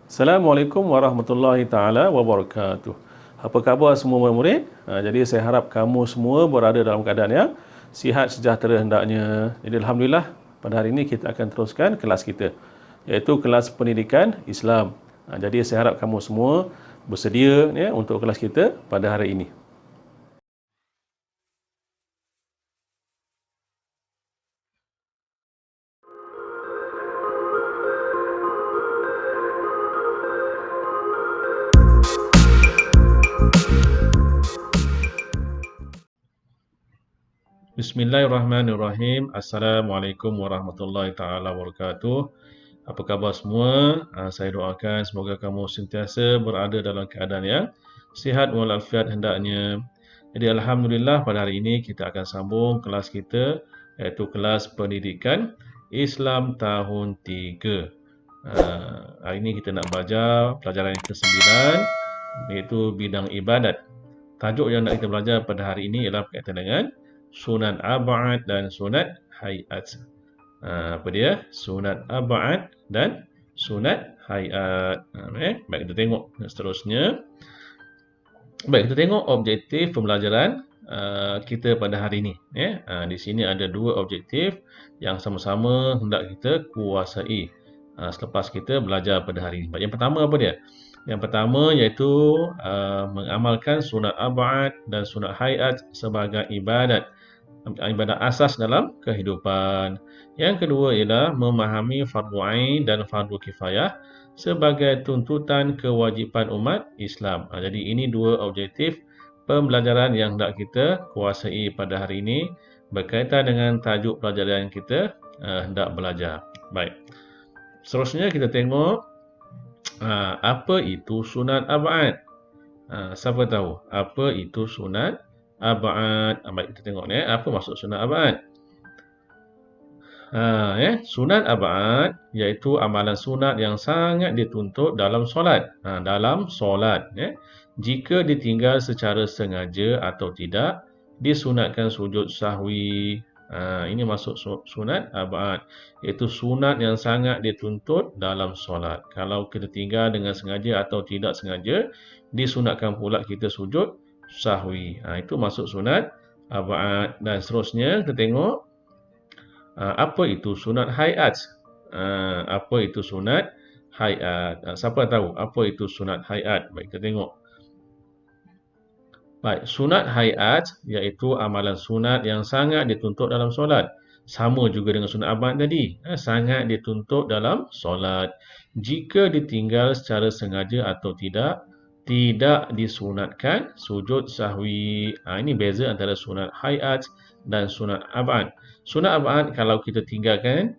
Assalamualaikum warahmatullahi taala wabarakatuh. Apa khabar semua murid-murid? Jadi saya harap kamu semua berada dalam keadaan yang sihat sejahtera hendaknya. Jadi alhamdulillah pada hari ini kita akan teruskan kelas kita, iaitu kelas pendidikan Islam. Jadi saya harap kamu semua bersedia ya untuk kelas kita pada hari ini. Bismillahirrahmanirrahim. Assalamualaikum warahmatullahi taala wabarakatuh. Apa khabar semua? Saya doakan semoga kamu sentiasa berada dalam keadaan yang sihat walafiat hendaknya. Jadi alhamdulillah pada hari ini kita akan sambung kelas kita, iaitu kelas pendidikan Islam tahun 3. Hari ini kita nak belajar pelajaran yang ke-9, iaitu bidang ibadat. Tajuk yang nak kita belajar pada hari ini ialah berkaitan dengan sunat ab'ad dan sunat hayat. Apa dia? Sunat ab'ad dan sunat hayat. Baik, kita tengok seterusnya. Baik, kita tengok objektif pembelajaran kita pada hari ini. Di sini ada dua objektif yang sama-sama hendak kita kuasai selepas kita belajar pada hari ini. Yang pertama apa dia? Yang pertama iaitu mengamalkan sunat ab'ad dan sunat hayat sebagai ibadat asas dalam kehidupan. Yang kedua ialah memahami fardu ain dan fardu kifayah sebagai tuntutan kewajipan umat Islam. Jadi ini dua objektif pembelajaran yang hendak kita kuasai pada hari ini berkaitan dengan tajuk pelajaran yang kita hendak belajar. Baik. Seterusnya kita tengok apa itu sunat ab'ad. Siapa tahu apa itu sunat ab'ad? Baik, kita tengok ni apa maksud sunat ab'ad. Sunat ab'ad iaitu amalan sunat yang sangat dituntut dalam solat. Dalam solat, jika ditinggal secara sengaja atau tidak, disunatkan sujud sahwi. Ini maksud sunat ab'ad, iaitu sunat yang sangat dituntut dalam solat. Kalau kita tinggal dengan sengaja atau tidak sengaja, disunatkan pula kita sujud sahwi. Itu maksud sunat ab'ad. Dan seterusnya kita tengok apa itu sunat hayat. Apa itu sunat hayat? Siapa tahu apa itu sunat hayat? Baik, kita tengok. Baik, sunat hayat iaitu amalan sunat yang sangat dituntut dalam solat. Sama juga dengan sunat ab'ad tadi, sangat dituntut dalam solat. Jika ditinggal secara sengaja atau tidak, tidak disunatkan sujud sahwi. Ini beza antara sunat hayat dan sunat ab'ad. Sunat ab'ad kalau kita tinggalkan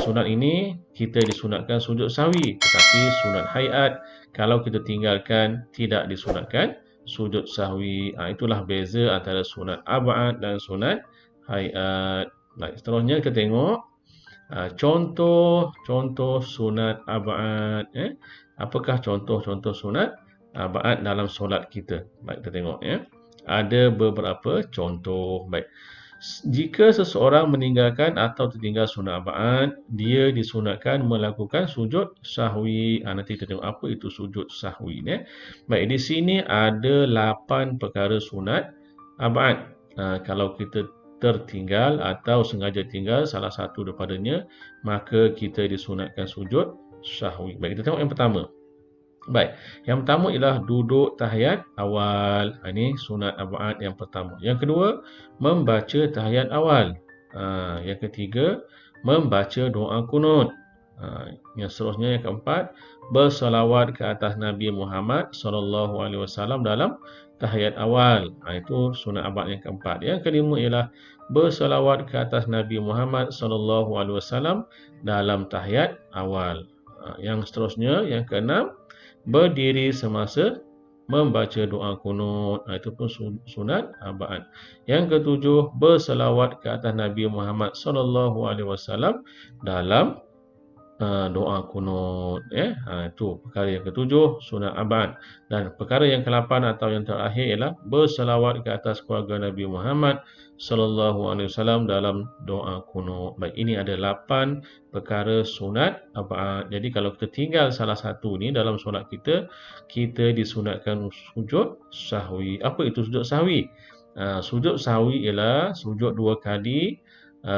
sunat ini, kita disunatkan sujud sahwi. Tetapi sunat hayat kalau kita tinggalkan, tidak disunatkan sujud sahwi. Itulah beza antara sunat ab'ad dan sunat hayat. Baik, seterusnya kita tengok contoh sunat ab'ad. Apakah contoh-contoh sunat ab'ad dalam solat kita? Baik, kita tengok ada beberapa contoh. Baik. Jika seseorang meninggalkan atau tertinggal sunat ab'ad, dia disunatkan melakukan sujud sahwi. Nanti kita tengok apa itu sujud sahwi. Baik, di sini ada 8 perkara sunat ab'ad. Kalau kita tertinggal atau sengaja tinggal salah satu daripadanya, maka kita disunatkan sujud sahwi. Baik, kita tengok yang pertama. Baik, yang pertama ialah duduk tahiyat awal. Ini sunat ab'ad yang pertama. Yang kedua, membaca tahiyat awal. Yang ketiga, membaca doa kunut. Yang seterusnya yang keempat, bersalawat ke atas Nabi Muhammad SAW dalam tahiyat awal. Itu sunat ab'ad yang keempat. Yang kelima ialah bersalawat ke atas Nabi Muhammad SAW dalam tahiyat awal. Yang seterusnya, yang keenam, berdiri semasa membaca doa kunut. Itu pun sunat ab'ad. Yang ketujuh, berselawat ke atas Nabi Muhammad SAW dalam doa kunut, itu perkara yang ketujuh, sunat abad. Dan perkara yang ke-8 atau yang terakhir ialah berselawat ke atas keluarga Nabi Muhammad sallallahu alaihi wasallam dalam doa kunut. Baik, ini ada 8 perkara sunat abad. Jadi kalau kita tinggal salah satu ni dalam solat kita, kita disunatkan sujud sahwi. Apa itu sujud sahwi? Sujud sahwi ialah sujud 2 kali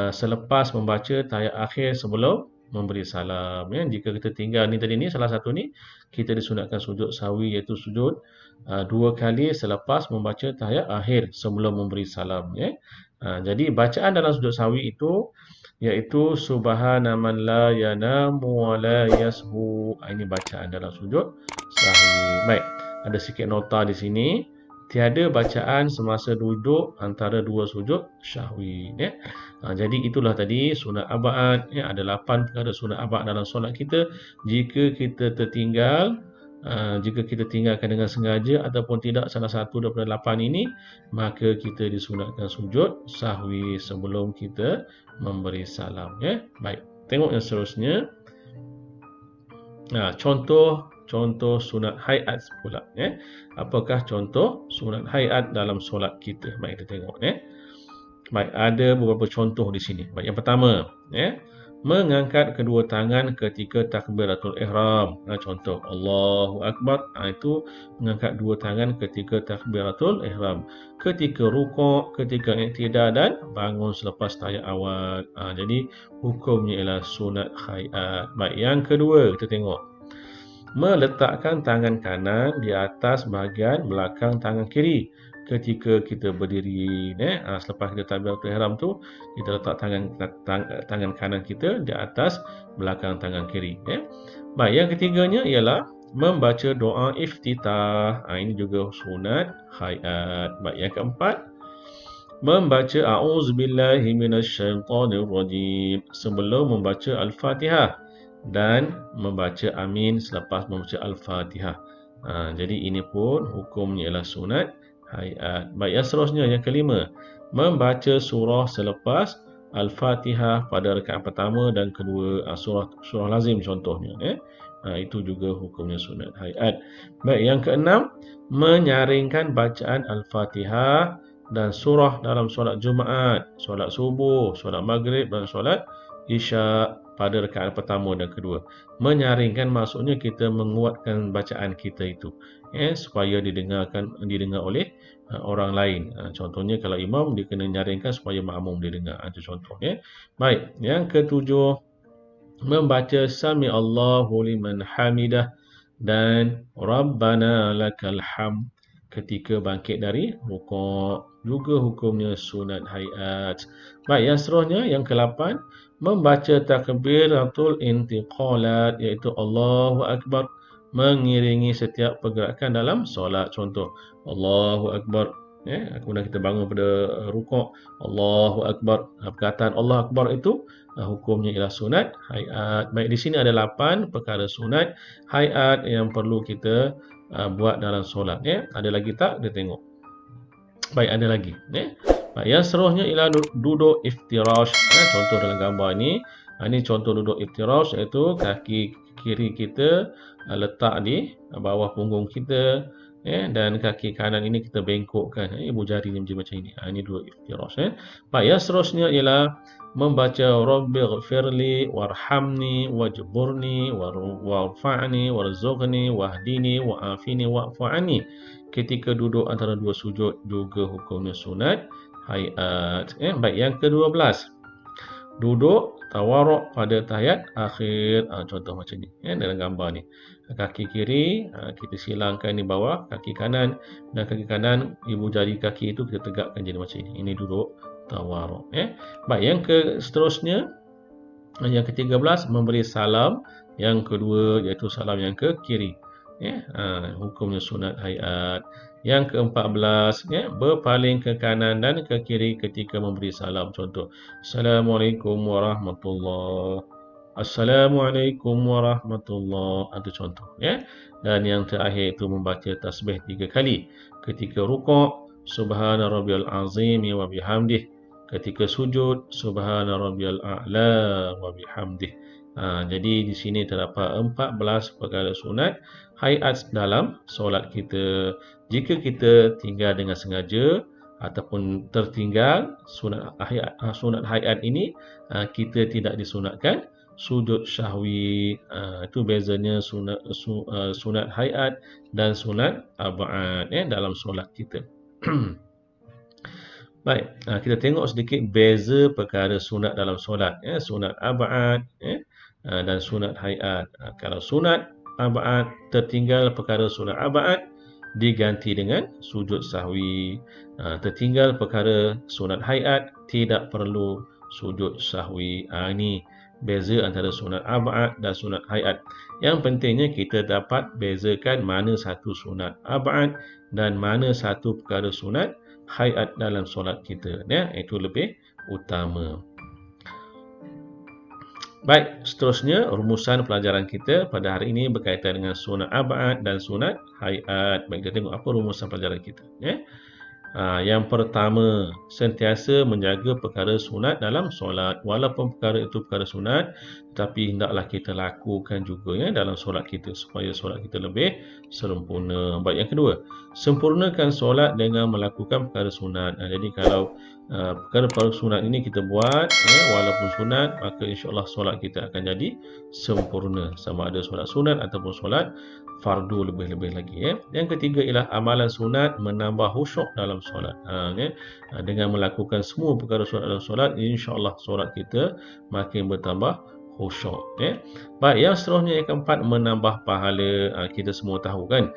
selepas membaca tahiyat akhir sebelum memberi salam, ya. Jika kita tinggal ni tadi ni, salah satu ni, kita disunatkan sujud sahwi, iaitu sujud 2 kali selepas membaca tahiyat akhir sebelum memberi salam, ya. Jadi bacaan dalam sujud sahwi itu iaitu subhana man la yanamu wa la yashu. Ini bacaan dalam sujud sahwi. Baik, ada sikit nota di sini. Tiada bacaan semasa duduk antara dua sujud syahwi, ya. Jadi itulah tadi sunat abad, ya. Ada 8 perkara sunat abad dalam solat kita. Jika kita tertinggal, jika kita tinggalkan dengan sengaja ataupun tidak salah satu daripada 8 ini, maka kita disunatkan sujud sahwi sebelum kita memberi salam, ya. Baik, tengok yang seterusnya. Contoh sunat hayat pula, ya. Apakah contoh sunat hayat dalam solat kita? Baik, kita tengok, ya. Baik, ada beberapa contoh di sini. Baik, yang pertama, ya, mengangkat kedua tangan ketika takbiratul ihram. Contoh Allahu Akbar, itu mengangkat dua tangan ketika takbiratul ihram. Ketika rukuk, ketika i'tidal dan bangun selepas tahiyat awal. Jadi hukumnya ialah sunat hayat. Baik, yang kedua kita tengok. Meletakkan tangan kanan di atas bahagian belakang tangan kiri ketika kita berdiri, selepas kita takbiratul ihram tu, kita letak tangan kanan kita di atas belakang tangan kiri, ya. Baik, yang ketiganya ialah membaca doa iftitah. Ini juga sunat hayat. Baik, yang keempat, membaca a'udzubillahi minasyaitonirrajim sebelum membaca al-Fatihah dan membaca amin selepas membaca al-Fatihah. Jadi ini pun hukumnya ialah sunat hayat. Baik, yang seterusnya, yang kelima, membaca surah selepas al-Fatihah pada rakaat pertama dan kedua, surah lazim contohnya, itu juga hukumnya sunat hayat. Baik, yang keenam, menyaringkan bacaan al-Fatihah dan surah dalam solat Jumaat, solat subuh, solat maghrib dan solat isyak pada rakaat pertama dan kedua. Menyaringkan maksudnya kita menguatkan bacaan kita itu, supaya didengar oleh orang lain. Contohnya kalau imam, dia kena nyaringkan supaya makmum dia dengar. Itu contohnya. Baik, yang ketujuh, membaca sami Allahu liman hamidah dan Rabbana lakal hamd ketika bangkit dari rukuk, juga hukumnya sunat hayat. Baik, yang seterusnya, yang ke-8, membaca takbiratul intiqalat, iaitu Allahu Akbar mengiringi setiap pergerakan dalam solat. Contoh Allahu Akbar, kemudian kita bangun pada rukuk, Allahu Akbar. Perkataan Allahu Akbar itu hukumnya ialah sunat hayat. Baik, di sini ada 8 perkara sunat hayat yang perlu kita buat dalam solat, ya. Ada lagi tak? Kita tengok. Baik, ada lagi, ya. Baik, yang seterusnya ialah duduk iftirash. Contoh dalam gambar ini. Ini contoh duduk iftirash, iaitu kaki kiri kita letak di bawah punggung kita, dan kaki kanan ini kita bengkokkan, ibu jari ni macam ini. Ini duduk iftirash, ya. Baik, yang seterusnya ialah membaca Rabbighfirli warhamni wajburni warfa'ni warzuqni wahdini wa'afini wa'fu anni ketika duduk antara dua sujud, juga hukumnya sunat hayat. Baik, yang ke-12, duduk tawarruk pada tahiyat akhir. Contoh macam ni, dalam gambar ni. Kaki kiri kita silangkan di bawah kaki kanan, dan kaki kanan, ibu jari kaki itu kita tegakkan jadi macam ini. Ini duduk tawarruk, Baik, yang seterusnya, yang ke-13, memberi salam yang kedua, iaitu salam yang ke kiri, hukumnya sunat hayat. Yang ke-14, berpaling ke kanan dan ke kiri ketika memberi salam. Contoh Assalamualaikum warahmatullahi, Assalamualaikum warahmatullahi. Itu contoh, Dan yang terakhir itu membaca tasbih 3 kali ketika rukuk, Subhana rabbiyal azim wa bihamdih. Ketika sujud, Subhana rabbiyal a'la wa bihamdih. Jadi di sini terdapat 14 perkara sunat hayat dalam solat kita. Jika kita tinggal dengan sengaja ataupun tertinggal sunat hayat ini, kita tidak disunatkan sujud syahwi. Itu bezanya sunat hayat dan sunat ab'ad dalam solat kita. Baik, kita tengok sedikit beza perkara sunat dalam solat. Sunat ab'ad dan sunat hayat. Kalau sunat ab'ad, tertinggal perkara sunat ab'ad diganti dengan sujud sahwi. Tertinggal perkara sunat hayat, tidak perlu sujud sahwi. Ini beza antara sunat ab'ad dan sunat hayat. Yang pentingnya kita dapat bezakan mana satu sunat ab'ad dan mana satu perkara sunat hayat dalam solat kita. Itu lebih utama. Baik, seterusnya rumusan pelajaran kita pada hari ini berkaitan dengan sunat ab'ad dan sunat hayat. Baik, kita tengok apa rumusan pelajaran kita. Yang pertama, sentiasa menjaga perkara sunat dalam solat. Walaupun perkara itu perkara sunat, tapi hendaklah kita lakukan juga dalam solat kita supaya solat kita lebih sempurna. Baik, yang kedua, sempurnakan solat dengan melakukan perkara sunat. Jadi kalau perkara-perkara sunat ini kita buat, walaupun sunat, maka insya-Allah solat kita akan jadi sempurna. Sama ada solat sunat ataupun solat fardu lebih-lebih lagi. Yang ketiga ialah amalan sunat menambah khusyuk dalam solat. Dengan melakukan semua perkara sunat dalam solat, insya-Allah solat kita makin bertambah khusyuk. Baik, yang seterusnya yang keempat, menambah pahala. Kita semua tahu kan,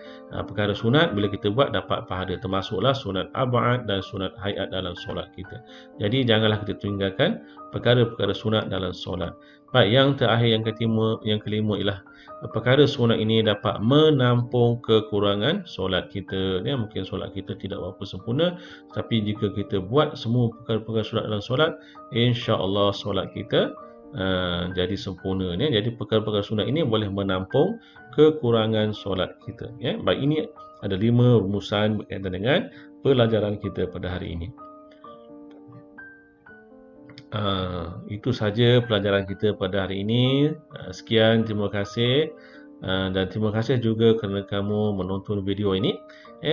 perkara sunat bila kita buat dapat pahala, termasuklah sunat ab'ad dan sunat hayat dalam solat kita. Jadi janganlah kita tinggalkan perkara-perkara sunat dalam solat. Baik, yang terakhir yang kelima ialah perkara sunat ini dapat menampung kekurangan solat kita. Mungkin solat kita tidak berapa sempurna, tapi jika kita buat semua perkara-perkara sunat dalam solat, insya-Allah solat kita jadi sempurna. Jadi perkara-perkara sunat ini boleh menampung kekurangan solat kita. Baik, ini ada 5 rumusan berkaitan dengan pelajaran kita pada hari ini. Itu saja pelajaran kita pada hari ini. Sekian, terima kasih. Dan terima kasih juga kerana kamu menonton video ini.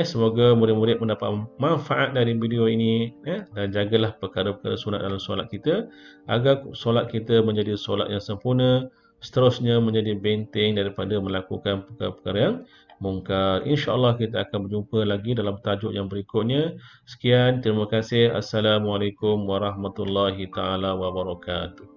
Semoga murid-murid mendapat manfaat dari video ini. Dan jagalah perkara-perkara sunat dalam solat kita agar solat kita menjadi solat yang sempurna, seterusnya menjadi benteng daripada melakukan perkara-perkara yang mungkar. InsyaAllah kita akan berjumpa lagi dalam tajuk yang berikutnya. Sekian, terima kasih. Assalamualaikum warahmatullahi taala wabarakatuh.